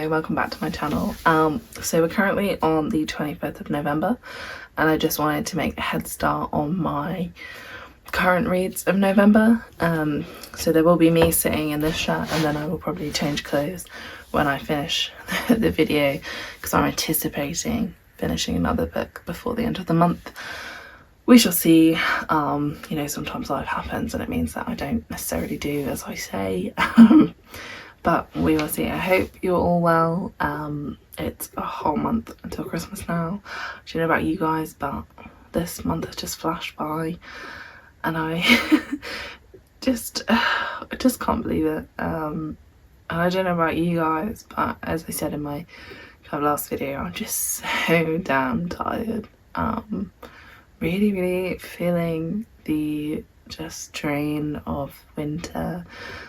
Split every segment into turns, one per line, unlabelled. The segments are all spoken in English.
welcome back to my channel. So we're currently on the 25th of November and I just wanted to make a head start on my current reads of November. So there will be me sitting in this shirt and then I will probably change clothes when I finish the video because I'm anticipating finishing another book before the end of the month. We shall see. You know, sometimes life happens and it means that I don't necessarily do as I say. But we will see. I hope you're all well. It's a whole month until Christmas now. I don't know about you guys, but this month has just flashed by and I just can't believe it. And I don't know about you guys, but as I said in my last video, I'm just so damn tired. Really feeling the just drain of winter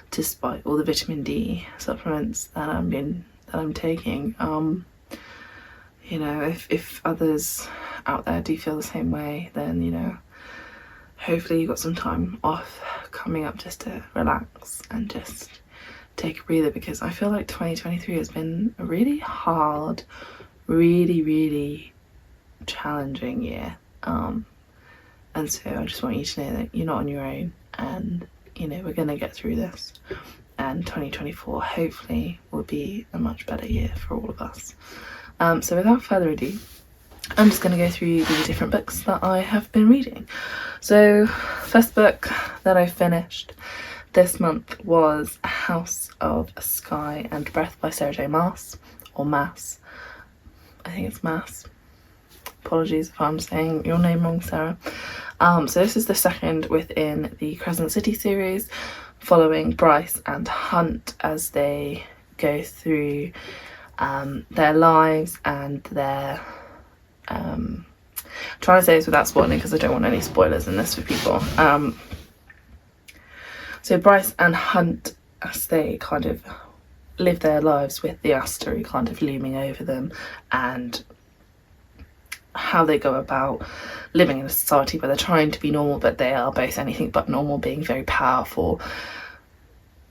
despite all the vitamin D supplements that I'm taking. You know, if others out there do feel the same way, then you know, hopefully you've got some time off coming up just to relax and just take a breather, because I feel like 2023 has been a really hard, really challenging year. And so I just want you to know that you're not on your own, and you know, we're gonna get through this, and 2024 hopefully will be a much better year for all of us. So without further ado, I'm just gonna go through the different books that I have been reading. So first book that I finished this month was House of Sky and Breath by Sarah J Maas, or Maas. I think it's Maas. Apologies if I'm saying your name wrong, Sarah. So this is the second within the Crescent City series, following Bryce and Hunt as they go through their lives and their I'm trying to say this without spoiling because I don't want any spoilers in this for people. So Bryce and Hunt, as they kind of live their lives with the Astery kind of looming over them, and how they go about living in a society where they're trying to be normal but they are both anything but normal, being very powerful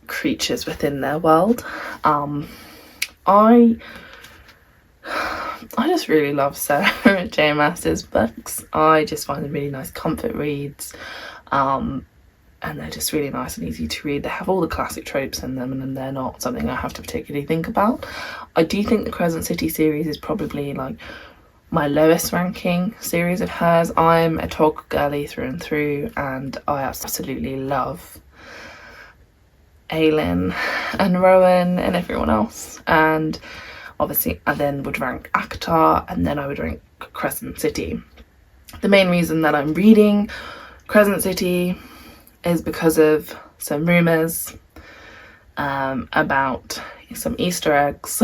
creatures within their world. I just really love Sarah J Maas's books. I just find them really nice comfort reads, and they're just really nice and easy to read. They have all the classic tropes in them and they're not something I have to particularly think about. I do think the Crescent City series is probably like my lowest ranking series of hers. I'm a Tog girly through and through, and I absolutely love Aelin and Rowan and everyone else. And obviously I then would rank ACOTAR, and then I would rank Crescent City. The main reason that I'm reading Crescent City is because of some rumours about some Easter eggs.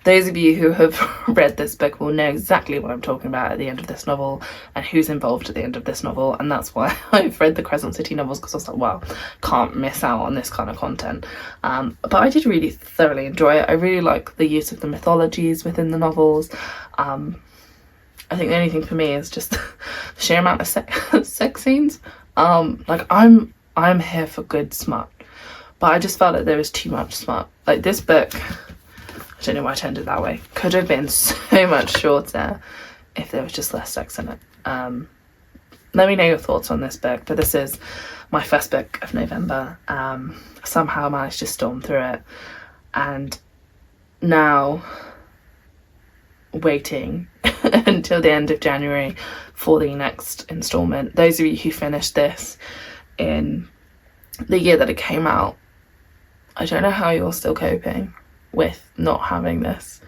Those of you who have read this book will know exactly what I'm talking about at the end of this novel and who's involved at the end of this novel, and that's why I've read the Crescent City novels, because I was like, well, can't miss out on this kind of content. But I did really thoroughly enjoy it. I really like the use of the mythologies within the novels. I think the only thing for me is just the sheer amount of sex scenes. Like I'm here for good smut, but I just felt that there was too much smut. Like this book, I don't know why I turned it that way, could have been so much shorter if there was just less sex in it. Let me know your thoughts on this book, but this is my first book of November. Somehow managed to storm through it, and now waiting until the end of January for the next installment. Those of you who finished this in the year that it came out, I don't know how you're still coping with not having this.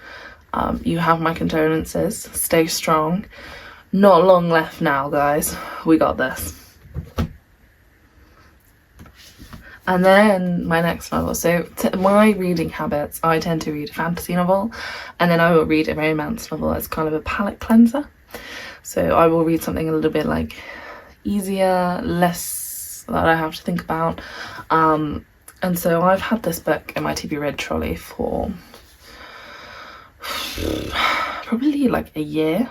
You have my condolences. Stay strong. Not long left now, guys. We got this. And then my next novel. So my reading habits, I tend to read a fantasy novel and then I will read a romance novel as kind of a palate cleanser. So I will read something a little bit like easier, less that I have to think about. And so I've had this book in my TB Read trolley for probably like a year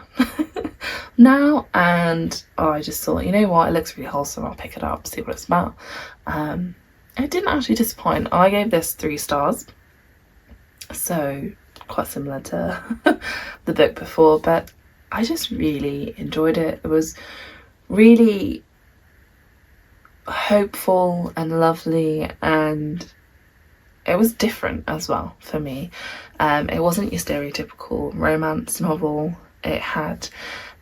now, and I just thought, you know what, it looks really wholesome, I'll pick it up, see what it's about. It didn't actually disappoint. I gave this 3 stars, so quite similar to the book before, but I just really enjoyed it. It was really hopeful and lovely, and it was different as well for me. It wasn't your stereotypical romance novel. It had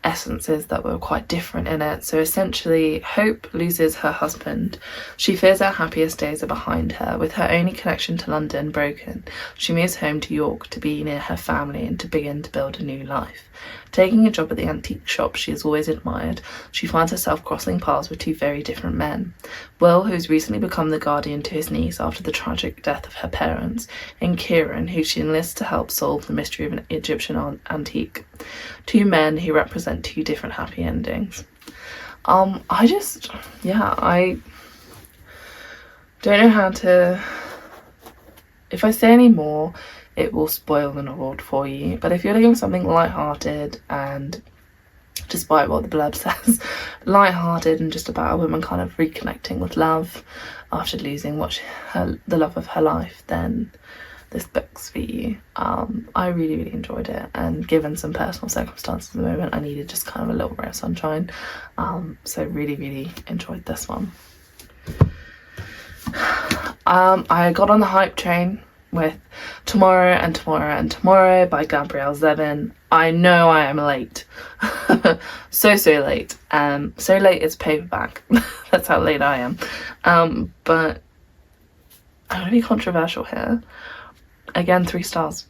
essences that were quite different in it. So essentially, Hope loses her husband. She fears her happiest days are behind her. With her only connection to London broken, she moves home to York to be near her family and to begin to build a new life. Taking a job at the antique shop she has always admired, she finds herself crossing paths with two very different men. Will, who's recently become the guardian to his niece after the tragic death of her parents, and Kieran, who she enlists to help solve the mystery of an Egyptian antique. Two men who represent two different happy endings. I don't know how to... If I say any more, it will spoil the novel for you. But if you're looking for something light-hearted, and despite what the blurb says, light-hearted and just about a woman kind of reconnecting with love after losing the love of her life, then this book's for you. I really, really enjoyed it, and given some personal circumstances at the moment, I needed just kind of a little ray of sunshine. So really, really enjoyed this one. I got on the hype train with Tomorrow and Tomorrow and Tomorrow by Gabrielle Zevin. I know I am late. so late. So late it's paperback. That's how late I am. But I'm gonna be controversial here. Again, 3 stars.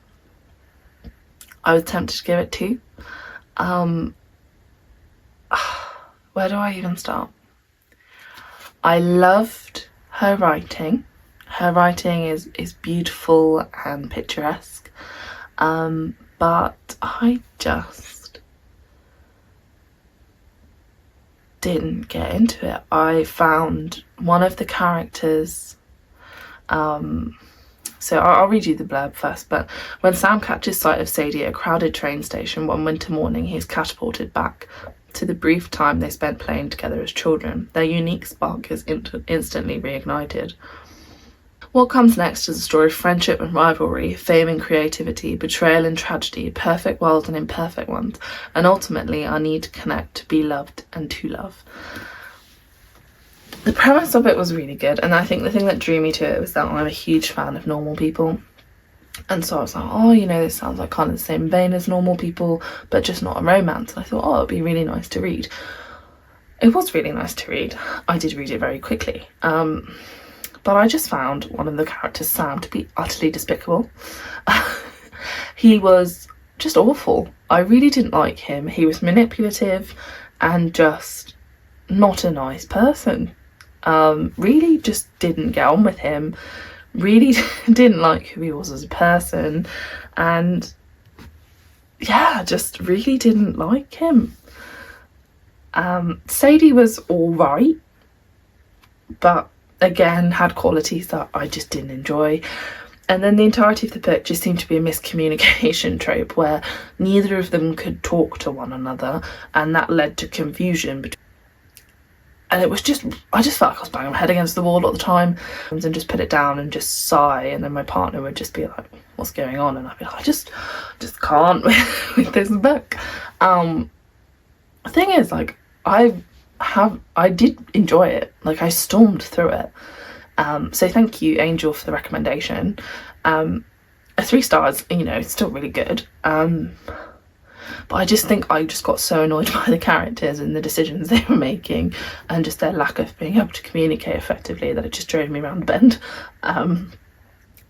I was tempted to give it 2. Where do I even start? I loved her writing. Her writing is beautiful and picturesque, but I just didn't get into it. I found one of the characters, so I'll read you the blurb first, but when Sam catches sight of Sadie at a crowded train station one winter morning, he is catapulted back to the brief time they spent playing together as children. Their unique spark is instantly reignited. What comes next is a story of friendship and rivalry, fame and creativity, betrayal and tragedy, perfect worlds and imperfect ones, and ultimately our need to connect, to be loved, and to love. The premise of it was really good, and I think the thing that drew me to it was that I'm a huge fan of Normal People. And so I was like, oh, you know, this sounds like kind of the same vein as Normal People, but just not a romance. And I thought, oh, it'd be really nice to read. It was really nice to read. I did read it very quickly. But I just found one of the characters, Sam, to be utterly despicable. He was just awful. I really didn't like him. He was manipulative and just not a nice person. Really just didn't get on with him. Really didn't like who he was as a person. And yeah, just really didn't like him. Sadie was alright, but again had qualities that I just didn't enjoy. And then the entirety of the book just seemed to be a miscommunication trope where neither of them could talk to one another, and that led to confusion. And it was just, I just felt like I was banging my head against the wall all the time and just put it down and just sigh, and then my partner would just be like, what's going on? And I'd be like, I just can't with this book. The thing is, like, I did enjoy it. Like, I stormed through it. So thank you, Angel, for the recommendation. 3 stars, you know, it's still really good. But I just think I just got so annoyed by the characters and the decisions they were making, and just their lack of being able to communicate effectively, that it just drove me around the bend.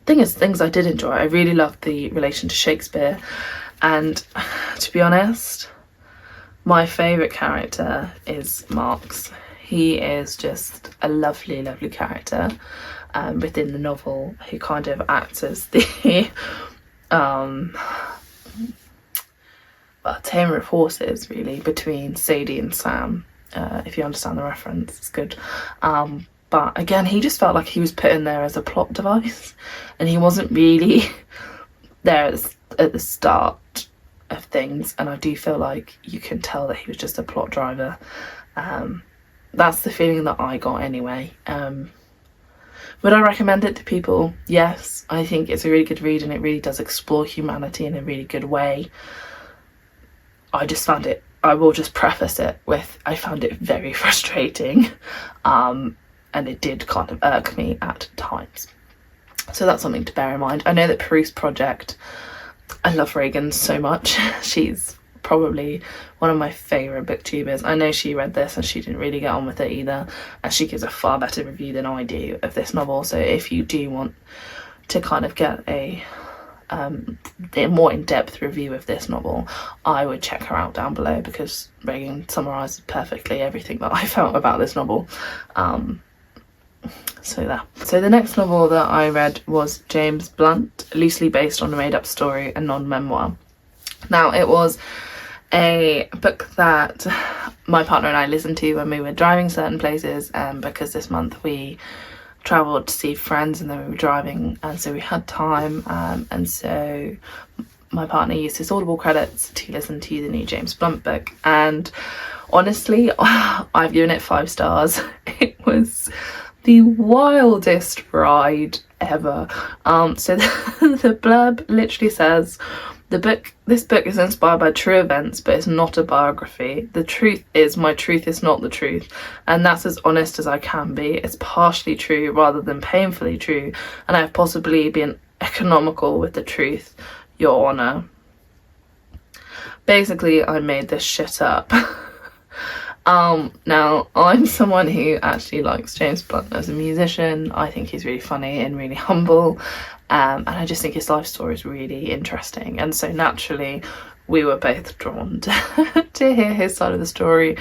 Things I did enjoy. I really loved the relation to Shakespeare, and to be honest, my favourite character is Marx. He is just a lovely, lovely character within the novel, who kind of acts as the tamer of horses, really, between Sadie and Sam. If you understand the reference, it's good. But again, he just felt like he was put in there as a plot device, and he wasn't really there at the start of things, and I do feel like you can tell that he was just a plot driver. That's the feeling that I got anyway. Would I recommend it to people? Yes, I think it's a really good read and it really does explore humanity in a really good way. I just found it, I will just preface it with, I found it very frustrating, and it did kind of irk me at times. So that's something to bear in mind. I know that Proust Project, I love Reagan so much. She's probably one of my favourite booktubers. I know she read this and she didn't really get on with it either, and she gives a far better review than I do of this novel. So if you do want to kind of get a more in-depth review of this novel, I would check her out down below, because Reagan summarises perfectly everything that I felt about this novel. So the next novel that I read was James Blunt, loosely based on a made-up story, a non-memoir. Now, it was a book that my partner and I listened to when we were driving certain places, because this month we travelled to see friends and then we were driving, and so we had time, and so my partner used his Audible credits to listen to the new James Blunt book, and honestly I've given it 5 stars. It was the wildest ride ever. So the blurb literally says, this book is inspired by true events, but it's not a biography. The truth is, my truth is not the truth, and that's as honest as I can be. It's partially true rather than painfully true, and I have possibly been economical with the truth, Your Honour. Basically, I made this shit up. Now, I'm someone who actually likes James Blunt as a musician. I think he's really funny and really humble, and I just think his life story is really interesting, and so naturally we were both drawn to hear his side of the story.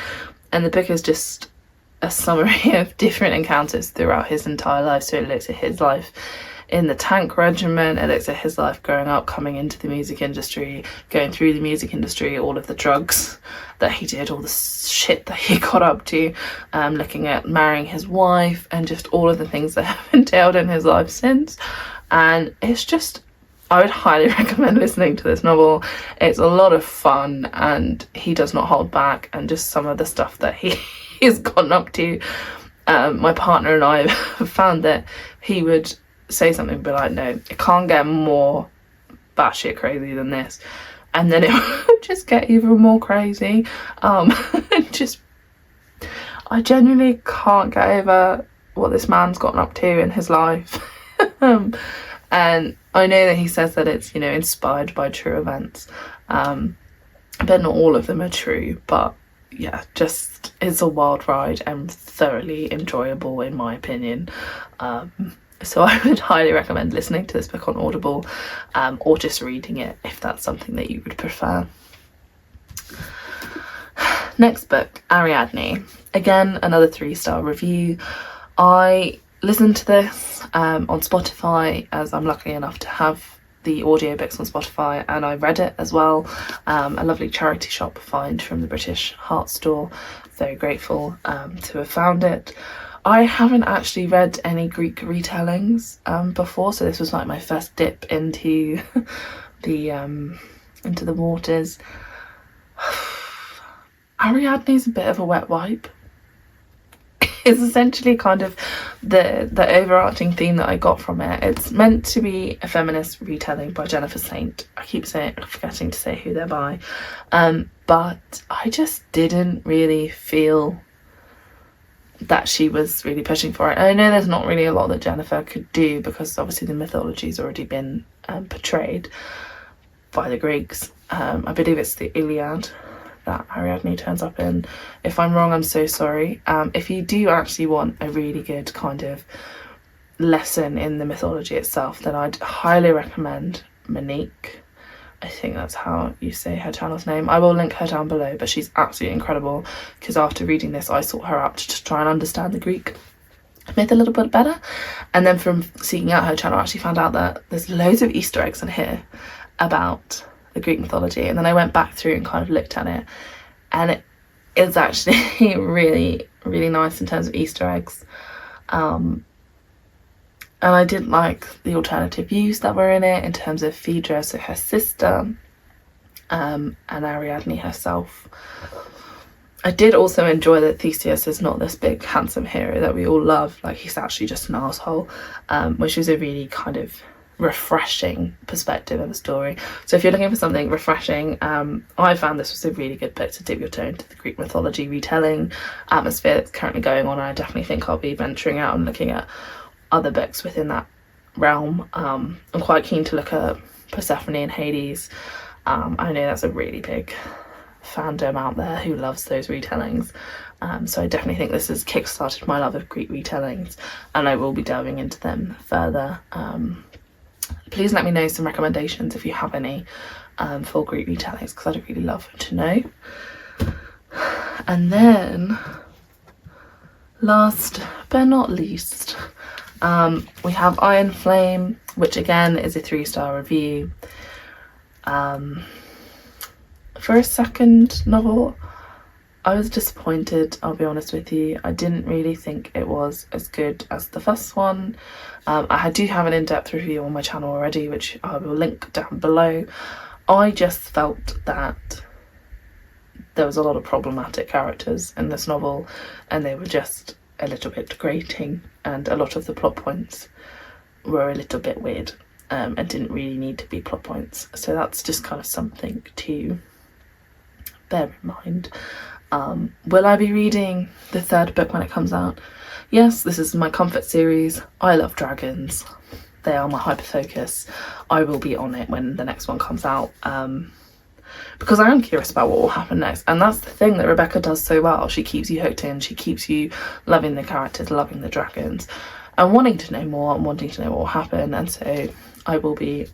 And the book is just a summary of different encounters throughout his entire life. So it looks at his life in the tank regiment, it looks at his life growing up, coming into the music industry, going through the music industry, all of the drugs that he did, all the shit that he got up to, looking at marrying his wife, and just all of the things that have entailed in his life since. And it's just, I would highly recommend listening to this novel. It's a lot of fun and he does not hold back, and just some of the stuff that he's gotten up to, my partner and I have found that he would say something, be like, no, it can't get more batshit crazy than this, and then it would just get even more crazy. Just, I genuinely can't get over what this man's gotten up to in his life. And I know that he says that it's, you know, inspired by true events, but not all of them are true. But yeah, just, it's a wild ride and thoroughly enjoyable in my opinion. So I would highly recommend listening to this book on Audible, or just reading it if that's something that you would prefer. Next book, Ariadne. Again, another 3-star review. I listened to this on Spotify, as I'm lucky enough to have the audiobooks on Spotify, and I read it as well. A lovely charity shop find from the British Heart Store. Very grateful to have found it. I haven't actually read any Greek retellings before, so this was like my first dip into the waters. Ariadne's a bit of a wet wipe. It's essentially kind of the overarching theme that I got from it. It's meant to be a feminist retelling by Jennifer Saint. I keep forgetting to say who they're by, but I just didn't really feel that she was really pushing for it. And I know there's not really a lot that Jennifer could do, because obviously the mythology's already been portrayed by the Greeks. I believe it's the Iliad that Ariadne turns up in. If I'm wrong, I'm so sorry. If you do actually want a really good kind of lesson in the mythology itself, then I'd highly recommend Monique. I think that's how you say her channel's name. I will link her down below, but she's absolutely incredible, because after reading this I sought her out to try and understand the Greek myth a little bit better, and then from seeking out her channel I actually found out that there's loads of Easter eggs in here about the Greek mythology, and then I went back through and kind of looked at it, and it is actually really, really nice in terms of Easter eggs. And I did like the alternative views that were in it, in terms of Phaedra, so her sister, and Ariadne herself. I did also enjoy that Theseus is not this big handsome hero that we all love. Like, he's actually just an asshole, which is a really kind of refreshing perspective of the story. So if you're looking for something refreshing, I found this was a really good book to dip your toe into the Greek mythology retelling atmosphere that's currently going on. I definitely think I'll be venturing out and looking at other books within that realm. I'm quite keen to look at Persephone and Hades. I know that's a really big fandom out there who loves those retellings, so I definitely think this has kickstarted my love of Greek retellings, and I will be delving into them further. Please let me know some recommendations if you have any for Greek retellings, because I'd really love to know. And then last but not least, we have Iron Flame, which again is a 3-star review. For a second novel, I was disappointed, I'll be honest with you. I didn't really think it was as good as the first one. I do have an in-depth review on my channel already, which I will link down below. I just felt that there was a lot of problematic characters in this novel, and they were just a little bit grating, and a lot of the plot points were a little bit weird, and didn't really need to be plot points. So that's just kind of something to bear in mind. Will I be reading the 3rd book when it comes out? Yes, this is my comfort series. I love dragons. They are my hyper-focus. I will be on it when the next one comes out, because I am curious about what will happen next. And that's the thing that Rebecca does so well. She keeps you hooked in. She keeps you loving the characters, loving the dragons, and wanting to know more and wanting to know what will happen. And so I will be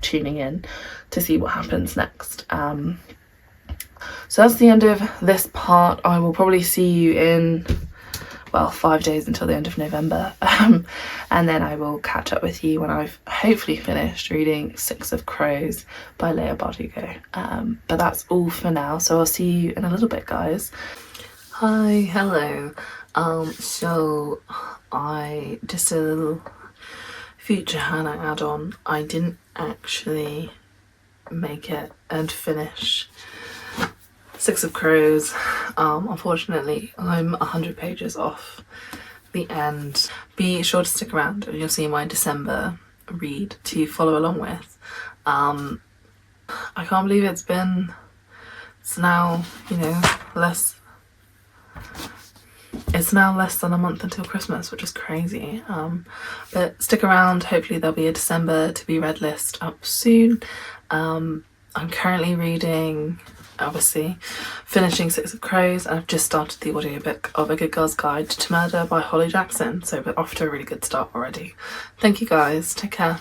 tuning in to see what happens next. So that's the end of this part. I will probably see you in, well, 5 days until the end of November, and then I will catch up with you when I've hopefully finished reading 6 of Crows by Leah Bardugo. But that's all for now, so I'll see you in a little bit, guys. Hi, hello. So I just a little future Hannah add-on. I didn't actually make it and finish 6 of Crows. Unfortunately, I'm 100 pages off the end. Be sure to stick around and you'll see my December read to follow along with. I can't believe it's now, you know, it's now less than a month until Christmas, which is crazy. But stick around, hopefully there'll be a December to be read list up soon. I'm currently reading, obviously, finishing 6 of Crows, and I've just started the audiobook of A Good Girl's Guide to Murder by Holly Jackson, so we're off to a really good start already. Thank you guys, take care.